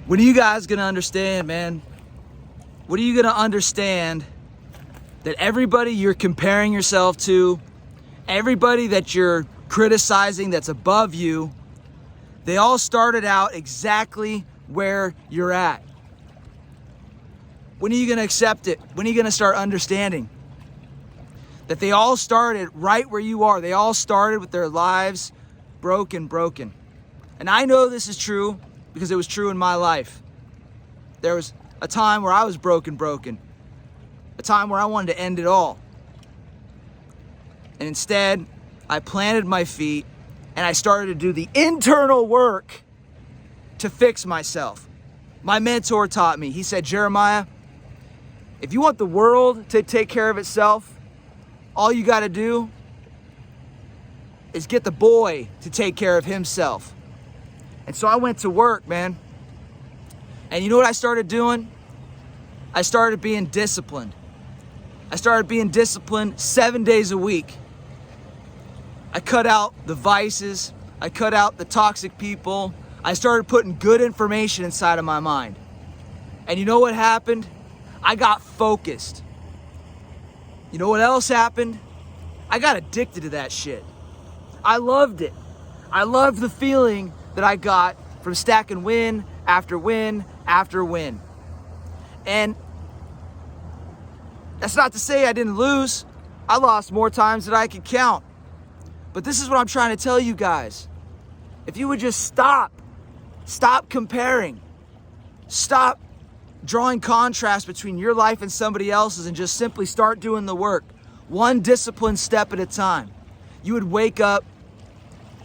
When are you guys gonna understand, man? When are you gonna understand that everybody you're comparing yourself to, everybody that you're criticizing that's above you, they all started out exactly where you're at? When are you gonna accept it? When are you gonna start understanding that they all started right where you are? They all started with their lives broken. And I know this is true because it was true in my life. There was a time where I was broken. A time where I wanted to end it all. And instead, I planted my feet and I started to do the internal work to fix myself. My mentor taught me. He said, Jeremiah, if you want the world to take care of itself, all you got to do is get the boy to take care of himself. And so I went to work, man. And you know what I started doing? I started being disciplined. I started being disciplined 7 days a week. I cut out the vices. I cut out the toxic people. I started putting good information inside of my mind. And you know what happened? I got focused. You know what else happened? I got addicted to that shit. I loved it. I loved the feeling that I got from stacking win after win after win. And that's not to say I didn't lose. I lost more times than I could count. But this is what I'm trying to tell you guys. If you would just stop comparing, stop drawing contrast between your life and somebody else's, and just simply start doing the work, one disciplined step at a time, you would wake up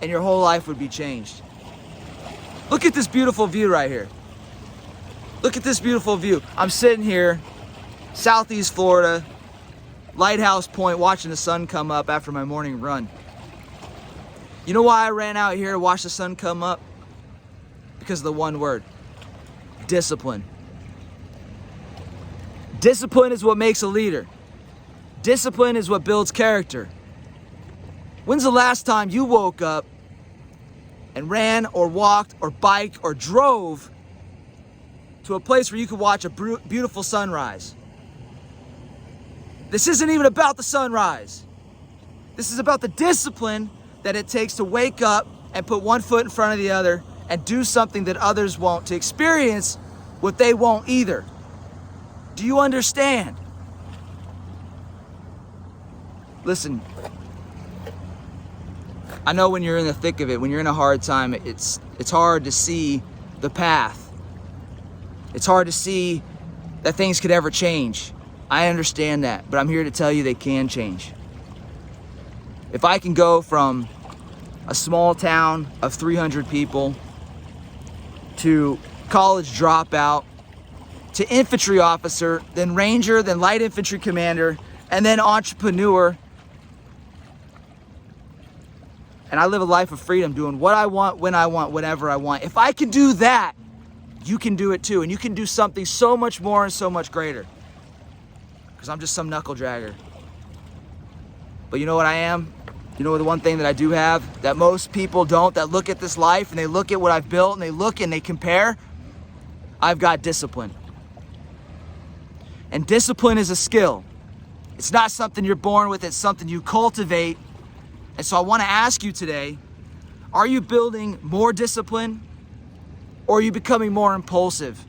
and your whole life would be changed. Look at this beautiful view right here. Look at this beautiful view. I'm sitting here, Southeast Florida, Lighthouse Point, watching the sun come up after my morning run. You know why I ran out here to watch the sun come up? Because of the one word: discipline. Discipline is what makes a leader. Discipline is what builds character. When's the last time you woke up and ran or walked or biked or drove to a place where you could watch a beautiful sunrise? This isn't even about the sunrise. This is about the discipline that it takes to wake up and put one foot in front of the other and do something that others won't, to experience what they won't either. Do you understand? Listen, I know when you're in the thick of it, when you're in a hard time, it's hard to see the path. It's hard to see that things could ever change. I understand that, but I'm here to tell you they can change. If I can go from a small town of 300 people to college dropout, to infantry officer, then ranger, then light infantry commander, and then entrepreneur, and I live a life of freedom, doing what I want, when I want, whenever I want. If I can do that, you can do it too. And you can do something so much more and so much greater. Because I'm just some knuckle dragger. But you know what I am? You know the one thing that I do have that most people don't, that look at this life and they look at what I've built and they look and they compare? I've got discipline. And discipline is a skill. It's not something you're born with, it's something you cultivate. And so I want to ask you today, are you building more discipline, or are you becoming more impulsive,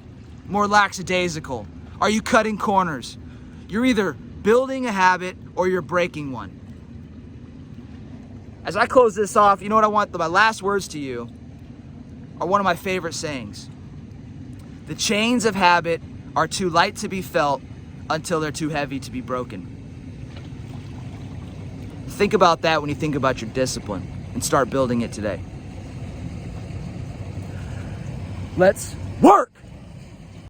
more lackadaisical? Are you cutting corners? You're either building a habit or you're breaking one. As I close this off, you know what I want? My last words to you are one of my favorite sayings. The chains of habit are too light to be felt until they're too heavy to be broken. Think about that when you think about your discipline, and start building it today. Let's work!